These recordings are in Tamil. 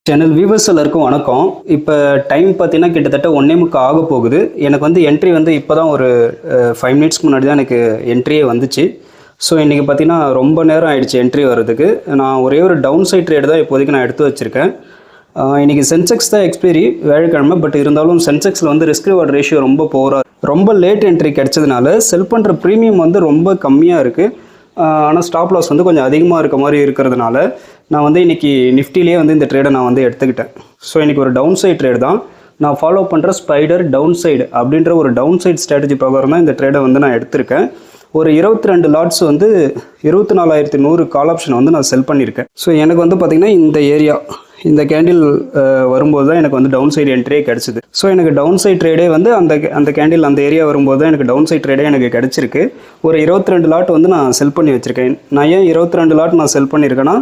சேனல் வியூவர்ஸ் எல்லாருக்கும் வணக்கம். இப்போ டைம் பார்த்தீங்கன்னா கிட்டத்தட்ட 1:45 ஆக போகுது. எனக்கு வந்து என்ட்ரி வந்து இப்போ தான் ஒரு 5 மினிட்ஸ்க்கு முன்னாடி தான் எனக்கு என்ட்ரியே வந்துச்சு. ஸோ இன்றைக்கி பார்த்தீங்கன்னா ரொம்ப நேரம் ஆயிடுச்சு என்ட்ரி வர்றதுக்கு. நான் ஒரே ஒரு டவுன் சைட் ட்ரேட் தான் இப்போதைக்கு நான் எடுத்து வச்சுருக்கேன். இன்றைக்கி சென்செக்ஸ் தான் எக்ஸ்பைரி வியாழக்கிழமை. பட் இருந்தாலும் சென்செக்ஸில் வந்து ரிஸ்க் ரிவார்ட் ரேஷியோ ரொம்ப போகிறார். ரொம்ப லேட் என்ட்ரி கிடச்சதுனால செல் பண்ணுற ப்ரீமியம் வந்து ரொம்ப கம்மியாக இருக்குது. ஆனால் ஸ்டாப் லாஸ் வந்து கொஞ்சம் அதிகமாக இருக்க மாதிரி இருக்கிறதுனால நான் வந்து இன்றைக்கி நிஃப்டிலேயே வந்து இந்த ட்ரேடை நான் வந்து எடுத்துக்கிட்டேன். ஸோ இன்றைக்கி ஒரு டவுன் சைட் ட்ரேட் தான் நான் ஃபாலோ பண்ணுற ஸ்பைடர் டவுன் சைடு அப்படின்ற ஒரு டவுன் சைட் ஸ்ட்ராட்டஜி பிரகாரம் தான் இந்த ட்ரேடை வந்து நான் எடுத்திருக்கேன். ஒரு 22 லாட்ஸ் வந்து 24,100 கால் ஆப்ஷன் வந்து நான் செல் பண்ணியிருக்கேன். ஸோ எனக்கு வந்து பார்த்திங்கன்னா இந்த ஏரியா இந்த கேண்டில் வரும்போது தான் எனக்கு வந்து டவுன் சைடு என்ட்ரியே கிடச்சிது. ஸோ எனக்கு டவுன் சைட் ட்ரேடே வந்து அந்த கேண்டில் அந்த ஏரியா வரும்போது தான் எனக்கு டவுன் சைட் ட்ரேடே எனக்கு கிடச்சிருக்கு. ஒரு 22 லாட் வந்து நான் செல் பண்ணி வச்சுருக்கேன். நான் ஏன் 22 லாட் நான் செல் பண்ணியிருக்கேன்னா,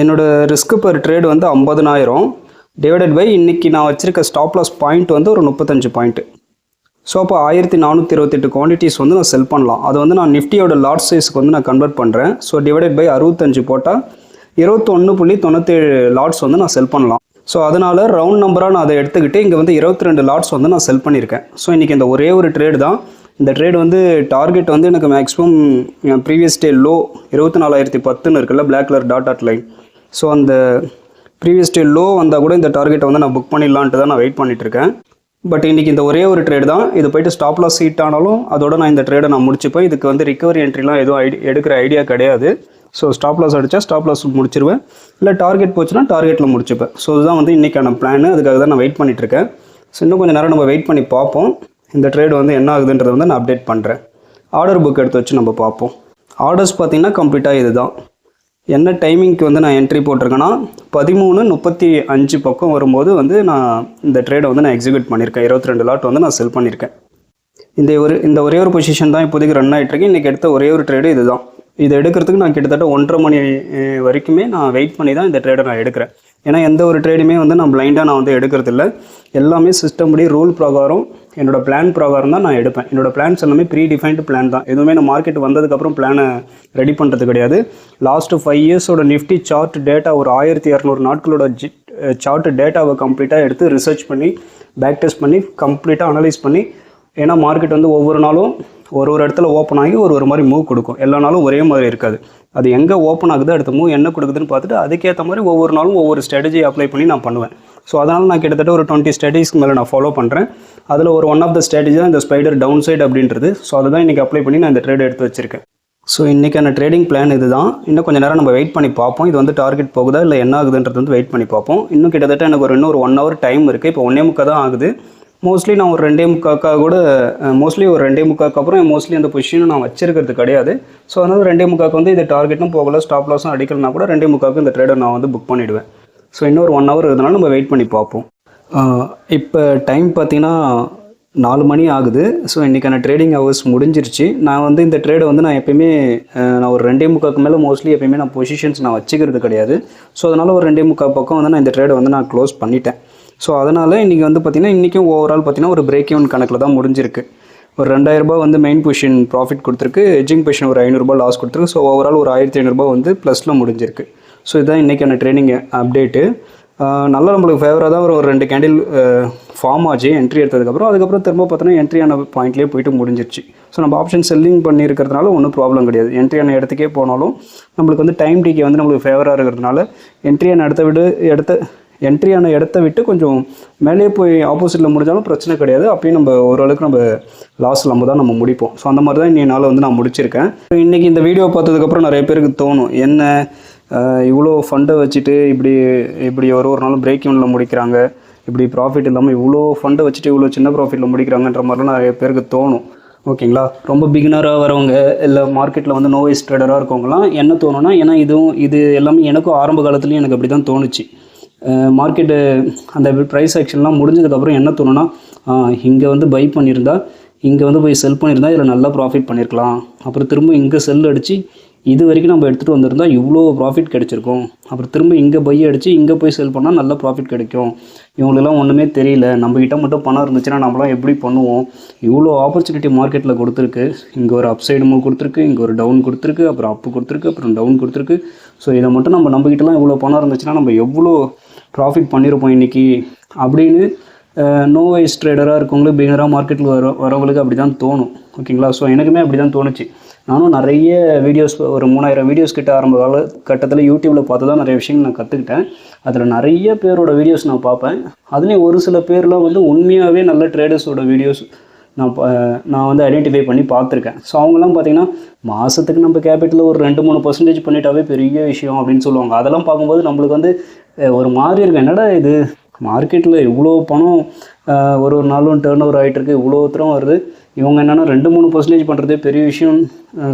என்னோடய ரிஸ்க் பர் ட்ரேடு வந்து 50,000 டிவைடட் பை இன்றைக்கி நான் வச்சுருக்க ஸ்டாப் லாஸ் பாயிண்ட் வந்து ஒரு 35 பாயிண்ட்டு. ஸோ அப்போ 1428 குவான்டிட்டிஸ் வந்து நான் செல் பண்ணலாம். அது வந்து நான் நிஃப்டியோட லாட் சைஸ்க்கு வந்து நான் கன்வெர்ட் பண்ணுறேன். ஸோ டிவைடட் பை 65 போட்டால் 21.97 லாட்ஸ் வந்து நான் செல் பண்ணலாம். ஸோ அதனால் ரவுண்ட் நம்பராக நான் அதை எடுத்துக்கிட்டு இங்கே வந்து 22 லாட்ஸ் வந்து நான் செல் பண்ணியிருக்கேன். ஸோ இன்றைக்கி இந்த ஒரே ஒரு ட்ரேடு தான். இந்த ட்ரேடு வந்து டார்கெட் வந்து எனக்கு மேக்ஸிமம் ப்ரீவியஸ் டே லோ 24,010 இருக்குல்ல black colour dot line. So அந்த ப்ரீவியஸ் டே லோ வந்தால் கூட இந்த டார்கெட்டை வந்து நான் புக் பண்ணிடலான்ட்டு தான் நான் வெயிட் பண்ணிகிட்ருக்கேன். பட் இன்றைக்கி இந்த ஒரே ஒரு ட்ரேடு தான். இது போய்ட்டு ஸ்டாப் லாஸ் ஹீட் ஆனாலும் அதோட நான் இந்த ட்ரேடை நான் முடிச்சுப்பேன். இதுக்கு வந்து ரிகவரி என்ட்ரிலாம் எதுவும் எடுக்கிற ஐடியா கிடையாது. ஸோ ஸ்டாப் லாஸ் அடித்தா ஸ்டாப் லாஸ் முடிச்சிருவேன், இல்லை டார்கெட் போச்சுன்னா டார்கெட்டில் முடிச்சுப்பேன். ஸோ இதுதான் வந்து இன்றைக்கான பிளான். அதுக்காக தான் நான் வெயிட் பண்ணிகிட்ருக்கேன். ஸோ இன்னும் கொஞ்சம் நேரம் நம்ம வெயிட் பண்ணி பார்ப்போம். இந்த ட்ரேடு வந்து என்ன ஆகுதுன்றதை வந்து நான் அப்டேட் பண்ணுறேன். ஆர்டர் புக் எடுத்து வச்சு நம்ம பார்ப்போம். ஆர்டர்ஸ் பார்த்திங்கன்னா கம்ப்ளீட்டாக இது தான். என்ன டைமிங்க்கு வந்து நான் என்ட்ரி போட்டிருக்கேன்னா 13:35 பக்கம் வரும்போது வந்து நான் இந்த ட்ரேடை வந்து நான் எக்ஸிக்யூட் பண்ணியிருக்கேன். 22 லாட் வந்து நான் செல் பண்ணியிருக்கேன். இந்த ஒரே ஒரு பொசிஷன் தான் இப்போதைக்கு ரன் ஆகிட்டுருக்கு. இன்றைக்கி எடுத்த ஒரே ஒரு ட்ரேடு இது தான். இதை எடுக்கிறதுக்கு நான் கிட்டத்தட்ட 1:30 மணி வரைக்குமே நான் வெயிட் பண்ணி தான் இந்த ட்ரேடை நான் எடுக்கிறேன். ஏன்னா எந்த ஒரு ட்ரேடுமே வந்து நான் பிளைண்டாக நான் வந்து எடுக்கிறது இல்லை. எல்லாமே சிஸ்டம் படி ரூல் பிரகாரம் என்னோடய பிளான் பிரகாரம் தான் நான் எடுப்பேன். என்னோடய பிளான்ஸ் எல்லாமே ப்ரீ டிஃபைன்டு பிளான் தான். எதுவுமே நான் மார்க்கெட் வந்ததுக்கப்புறம் பிளானை ரெடி பண்ணுறது கிடையாது. லாஸ்ட்டு 5 இயர்ஸோட நிஃப்டி சார்ட் டேட்டா ஒரு 1200 நாட்களோட சார்ட் டேட்டாவை கம்ப்ளீட்டாக எடுத்து ரிசர்ச் பண்ணி பேக் டெஸ்ட் பண்ணி கம்ப்ளீட்டாக அனலைஸ் பண்ணி, ஏன்னா மார்க்கெட் வந்து ஒவ்வொரு நாளும் ஒரு இடத்துல ஓப்பன் ஆகி ஒரு மாதிரி மூவ் கொடுக்கும். எல்லா நாளும் ஒரே மாதிரி இருக்காது. அது எங்கே ஓப்பன் ஆகுது, அடுத்த மூவ் என்ன கொடுக்குதுன்னு பார்த்துட்டு அதுக்கேற்ற மாதிரி ஒவ்வொரு நாளும் ஒவ்வொரு ஸ்ட்ராட்டஜி அப்ளை பண்ணி நான் பண்ணுவேன். ஸோ அதனால் நான் கிட்டத்தட்ட ஒரு 20 ஸ்ட்ராட்டஜிஸ்க்கு மேலே நான் ஃபாலோ பண்ணுறேன். அதில் ஒரு ஒன் ஆஃப் த ஸ்ட்ராட்டஜி தான் இந்த ஸ்பைடர் டவுன் சைடு அப்படின்றது. ஸோ அதை தான் இன்றைக்கி அப்ளை பண்ணி நான் இந்த ட்ரேட் எடுத்து வச்சுருக்கேன். ஸோ இன்றைக்கான ட்ரேடிங் பிளான் இது தான். இன்னும் கொஞ்சம் நேரம் நம்ம வெயிட் பண்ணி பார்ப்போம். இது வந்து டார்கெட் போகுதா இல்லை என்ன ஆகுதுன்றது வந்து வெயிட் பண்ணி பார்ப்போம். இன்னும் கிட்டத்தட்ட எனக்கு இன்னும் ஒரு 1 hour டைம் இருக்குது. இப்போ 1:45 தான் ஆகுது. மோஸ்ட்லி நான் ஒரு 2:45 கூட ஒரு 2:45 அப்புறம் மோஸ்ட்லி அந்த பொசிஷனும் நான் வச்சிருக்கிறது கிடையாது. ஸோ அதனால் 2:45 வந்து இது டார்கெட்டும் போகல, ஸ்டாப் லாஸும் அடிக்கலனா கூட 2:45 இந்த ட்ரேடை நான் வந்து புக் பண்ணிவிடுவேன். ஸோ இன்னொரு 1 hour இதனால நம்ம வெயிட் பண்ணி பார்ப்போம். இப்போ டைம் பார்த்திங்கன்னா 4 மணி ஆகுது. ஸோ இன்றைக்கான ட்ரேடிங் ஹவர்ஸ் முடிஞ்சிருச்சு. நான் வந்து இந்த ட்ரேடை வந்து நான் எப்போயுமே நான் ஒரு 2:45 மேலே மோஸ்ட்லி எப்போயுமே நான் பொசிஷன்ஸ் நான் வச்சுக்கிறது கிடையாது. ஸோ அதனால் ஒரு 2:45 பக்கம் வந்து நான் இந்த ட்ரேடை வந்து நான் க்ளோஸ் பண்ணிட்டேன். ஸோ அதனால் இன்றைக்கி வந்து பார்த்திங்கன்னா இன்றைக்கும் ஓவரால் பார்த்திங்கன்னா ஒரு பிரேக் ஈவன் கணக்கில் தான் முடிஞ்சிருக்கு. ஒரு 2,000 ரூபாய் வந்து மெயின் பொசிஷன் ப்ராஃபிட் கொடுத்துருக்கு, எட்ஜிங் பொசிஷன் ஒரு 500 ரூபாய் லாஸ் கொடுத்துருக்கு. ஸோ ஓவரால் ஒரு 1,500 ரூபாய் வந்து ப்ளஸில் முடிஞ்சிருக்கு. ஸோ இதுதான் இன்றைக்கான ட்ரேடிங் அப்டேட்டு. நல்லா நம்மளுக்கு ஃபேவராக தான் ஒரு 2 கேண்டில் ஃபார்ம் ஆச்சு என்ட்ரி எடுத்ததுக்கப்புறம். அதுக்கப்புறம் திரும்ப பார்த்தோன்னா என்ட்ரியான பாயிண்ட்லேயே போய்ட்டு முடிஞ்சிருச்சு. ஸோ நம்ம ஆப்ஷன் செல்லிங் பண்ணியிருக்கிறதுனால ஒன்றும் ப்ராப்ளம் கிடையாது. என்ட்ரியான இடத்துக்கே போனாலும் நம்மளுக்கு வந்து டைம் டிகே வந்து நம்மளுக்கு ஃபேவராக இருக்கிறதுனால என்ட்ரியான இடத்த விட்டு கொஞ்சம் மேலே போய் ஆப்போசிட்டில் முடிஞ்சாலும் பிரச்சனை கிடையாது. அப்பயும் நம்ம ஓரளவுக்கு நம்ம லாஸ் இல்லாமல் தான் நம்ம முடிப்போம். ஸோ அந்த மாதிரி தான் இன்றைய நாள் வந்து நான் முடிச்சிருக்கேன். இன்றைக்கி இந்த வீடியோ பார்த்ததுக்கப்புறம் நிறைய பேருக்கு தோணும், என்ன இவ்வளோ ஃபண்டை வச்சுட்டு இப்படி ஒரு நாளும் பிரேக் ஈவனில் முடிக்கிறாங்க, இப்படி ப்ராஃபிட் இல்லாமல் இவ்வளோ ஃபண்டை வச்சுட்டு இவ்வளோ சின்ன ப்ராஃபிட்டில் முடிக்கிறாங்கன்ற மாதிரிலாம் நிறைய பேருக்கு தோணும். ஓகேங்களா? ரொம்ப பிகினராக வரவங்க இல்லை மார்க்கெட்டில் வந்து நோவைஸ் ட்ரேடராக இருக்கவங்களாம் என்ன தோணுன்னா, ஏன்னா இது எல்லாமே எனக்கும் ஆரம்ப காலத்துலேயும் எனக்கு அப்படி தான் தோணுச்சு. மார்க்கெட்டு அந்த ப்ரைஸ் ஆக்ஷன்லாம் முடிஞ்சதுக்கப்புறம் என்ன தோணுன்னா, இங்கே வந்து பை பண்ணியிருந்தா இங்கே வந்து போய் செல் பண்ணியிருந்தா இதில் நல்லா ப்ராஃபிட் பண்ணியிருக்கலாம். அப்புறம் திரும்ப இங்கே செல் அடித்து இது வரைக்கும் நம்ம எடுத்துகிட்டு வந்திருந்தால் இவ்வளோ ப்ராஃபிட் கிடைச்சிருக்கும். அப்புறம் திரும்ப இங்கே பை அடித்து இங்கே போய் செல் பண்ணால் நல்ல ப்ராஃபிட் கிடைக்கும். இவங்களுக்கெல்லாம் ஒன்றுமே தெரியல, நம்மக்கிட்ட மட்டும் பணம் இருந்துச்சுன்னா நம்மளாம் எப்படி பண்ணுவோம். இவ்வளோ ஆப்பர்ச்சுனிட்டி மார்க்கெட்டில் கொடுத்துருக்கு. இங்கே ஒரு அப்சைடு மூவ் கொடுத்துருக்கு, இங்கே ஒரு டவுன் கொடுத்துருக்கு, அப்புறம் அப்பு கொடுத்துருக்கு, அப்புறம் டவுன் கொடுத்துருக்கு. ஸோ இதை மட்டும் நம்மக்கிட்டலாம் இவ்வளோ பணம் இருந்துச்சுன்னா நம்ம எவ்வளோ ப்ராஃபிட் பண்ணியிருப்போம் இன்றைக்கி அப்படின்னு நோ வைஸ் ட்ரேடராக இருக்கவங்களுக்கு பிகினராக மார்க்கெட்டில் வரவங்களுக்கு அப்படி தான் தோணும். ஓகேங்களா? ஸோ எனக்குமே அப்படி தான் தோணுச்சு. நானும் நிறைய வீடியோஸ் ஒரு 3000 வீடியோஸ் கிட்ட ஆரம்ப காலகட்டத்தில் யூடியூப்பில் பார்த்து தான் நிறைய விஷயங்கள் நான் கற்றுக்கிட்டேன். அதில் நிறைய பேரோட வீடியோஸ் நான் பார்ப்பேன். அதுலேயும் ஒரு சில பேர்லாம் வந்து உண்மையாகவே நல்ல ட்ரேடர்ஸோட வீடியோஸ் நான் வந்து ஐடென்டிஃபை பண்ணி பார்த்துருக்கேன். ஸோ அவங்கெல்லாம் பார்த்திங்கன்னா மாதத்துக்கு நம்ம கேபிட்டலில் ஒரு 2-3% பண்ணிட்டாவே பெரிய விஷயம் அப்படின்னு சொல்லுவாங்க. அதெல்லாம் பார்க்கும்போது நம்மளுக்கு வந்து ஒரு மாதிரி இருக்கும், என்னடா இது மார்க்கெட்டில் இவ்வளோ பணம் ஒரு நாளும் டேர்ன் ஓவர் ஆகிட்டுருக்கு, இவ்வளோ தூரம் வருது, இவங்க என்னென்னா 2-3% பண்ணுறதே பெரிய விஷயம்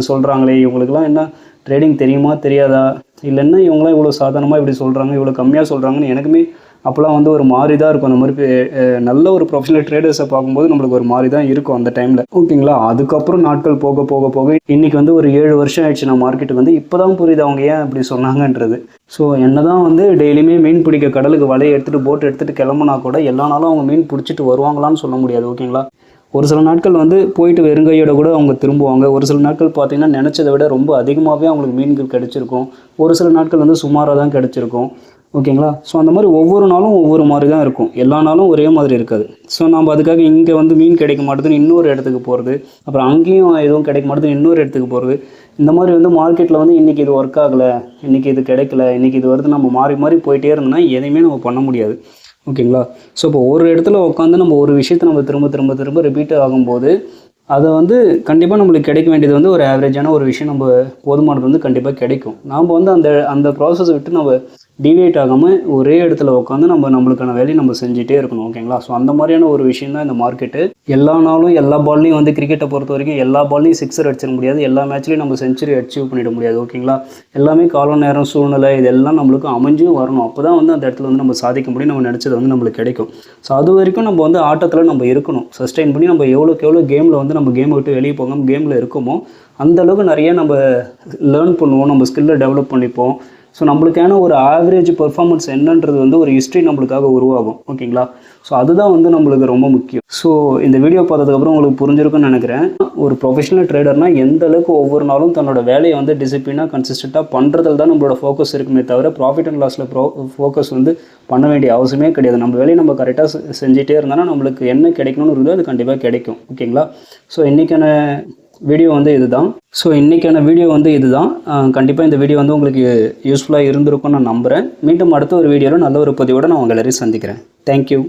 சொல்கிறாங்களே, இவங்களுக்குலாம் என்ன ட்ரேடிங் தெரியுமா தெரியாதா, இல்லைன்னா இவங்களாம் இவ்வளோ சாதாரணமாக இப்படி சொல்கிறாங்க, இவ்வளோ கம்மியாக சொல்கிறாங்கன்னு எனக்குமே அப்போலாம் வந்து ஒரு மாதிரி தான் இருக்கும். அந்த மாதிரி நல்ல ஒரு ப்ரொஃபஷனல் ட்ரேடர்ஸை பார்க்கும்போது நம்மளுக்கு ஒரு மாதிரி தான் இருக்கும் அந்த டைமில். ஓகேங்களா? அதுக்கப்புறம் நாட்கள் போக போக போக இன்றைக்கி வந்து ஒரு 7 வருஷம் ஆயிடுச்சு நான் மார்க்கெட்டுக்கு வந்து. இப்போ தான் புரியுது அவங்க ஏன் அப்படி சொன்னாங்கன்றது. ஸோ என்ன தான் வந்து டெய்லியுமே மீன் பிடிக்க கடலுக்கு வலையை எடுத்துகிட்டு போட்டு எடுத்துகிட்டு கிளம்புனா கூட எல்லா நாளும் அவங்க மீன் பிடிச்சிட்டு வருவாங்களான்னு சொல்ல முடியாது. ஓகேங்களா? ஒரு சில நாட்கள் வந்து போயிட்டு வெறுங்கையோட கூட அவங்க திரும்புவாங்க. ஒரு சில நாட்கள் பார்த்திங்கன்னா நினச்சதை விட ரொம்ப அதிகமாகவே அவங்களுக்கு மீன்கள் கிடச்சிருக்கும். ஒரு சில நாட்கள் வந்து சுமாராக தான் கிடச்சிருக்கும். ஓகேங்களா? ஸோ அந்த மாதிரி ஒவ்வொரு நாளும் ஒவ்வொரு மாதிரி தான் இருக்கும். எல்லா நாளும் ஒரே மாதிரி இருக்காது. ஸோ நம்ம அதுக்காக இங்கே வந்து மீன் கிடைக்க மாட்டேதுன்னு இன்னொரு இடத்துக்கு போகிறது, அப்புறம் அங்கேயும் எதுவும் கிடைக்க மாட்டேதுன்னு இன்னொரு இடத்துக்கு போகிறது, இந்த மாதிரி வந்து மார்க்கெட்டில் வந்து இன்றைக்கி இது ஒர்க் ஆகலை, இன்றைக்கி இது கிடைக்கல, இன்றைக்கி இது வருது, நம்ம மாறி மாறி போயிட்டே இருந்தோம்னா எதையுமே நம்ம பண்ண முடியாது. ஓகேங்களா? ஸோ இப்போ ஒரு இடத்துல உட்காந்து நம்ம ஒரு விஷயத்தை நம்ம திரும்ப திரும்ப திரும்ப ரிப்பீட் ஆகும்போது அதை வந்து கண்டிப்பாக நம்மளுக்கு கிடைக்க வேண்டியது வந்து ஒரு ஆவரேஜான ஒரு விஷயம், நம்ம போதுமானது வந்து கண்டிப்பாக கிடைக்கும். நாம் வந்து அந்த ப்ராசஸை விட்டு நம்ம டிவியேட் ஆகாமல் ஒரே இடத்துல உட்காந்து நம்மளுக்கான வேலையை நம்ம செஞ்சுட்டே இருக்கணும். ஓகேங்களா? ஸோ அந்த மாதிரியான ஒரு விஷயம் தான் இந்த மார்க்கெட்டு. எல்லா நாளும் எல்லா பால்லையும் வந்து கிரிக்கெட்டை பொறுத்த வரைக்கும் எல்லா பால்லையும் சிக்ஸர் அடிச்சிட முடியாது, எல்லா மேட்ச்லையும் நம்ம செஞ்சுரி அச்சீவ் பண்ணிட முடியாது. ஓகேங்களா? எல்லாமே காலம் நேரம் சூழ்நிலை இதெல்லாம் நம்மளுக்கு அமைஞ்சும் வரணும். அப்போ தான் வந்து அந்த இடத்துல வந்து நம்ம சாதிக்க முடியும், நம்ம நினச்சது வந்து நம்மளுக்கு கிடைக்கும். ஸோ அது வரைக்கும் நம்ம வந்து ஆட்டத்தில் நம்ம இருக்கணும், சஸ்டெயின் பண்ணி நம்ம எவ்வளோக்கு எவ்வளோ கேமில் வந்து நம்ம கேமை விட்டு வெளியே போகாமல் கேமில் இருக்கோமோ அந்தளவுக்கு நிறைய நம்ம லேர்ன் பண்ணுவோம், நம்ம ஸ்கில்லை டெவலப் பண்ணிப்போம். ஸோ நம்மளுக்கான ஒரு ஆவரேஜ் பெர்ஃபார்மன்ஸ் என்னன்றது வந்து ஒரு ஹிஸ்ட்ரி நம்மளுக்காக உருவாகும். ஓகேங்களா? ஸோ அதுதான் வந்து நம்மளுக்கு ரொம்ப முக்கியம். ஸோ இந்த வீடியோ பார்த்ததுக்கப்புறம் உங்களுக்கு புரிஞ்சிருக்குன்னு நினைக்கிறேன். ஒரு ப்ரொஃபஷனல் ட்ரேடர்னால் எந்த அளவுக்கு ஒவ்வொரு நாளும் தன்னோட வேலையை வந்து டிசிப்ளினாக கன்சிஸ்டண்ட்டாக பண்ணுறதுல தான் நம்மளோட ஃபோக்கஸ் இருக்குமே தவிர ப்ராஃபிட் அண்ட் லாஸில் ஃபோக்கஸ் வந்து பண்ண வேண்டிய அவசியமே கிடையாது. நம்ம வேலையை நம்ம கரெக்டாக செஞ்சுட்டே இருந்தோன்னா நம்மளுக்கு என்ன கிடைக்கணும்னு இருந்தால் அது கண்டிப்பாக கிடைக்கும். ஓகேங்களா? ஸோ இன்றைக்கான வீடியோ வந்து இதுதான். கண்டிப்பாக இந்த வீடியோ வந்து உங்களுக்கு யூஸ்ஃபுல்லாக இருந்திருக்கும்னு நான் நம்புகிறேன். மீண்டும் அடுத்த ஒரு வீடியோவில் நல்ல ஒரு பதிவோடு நான் உங்கள் எல்லாரையும் சந்திக்கிறேன். தேங்க்யூ.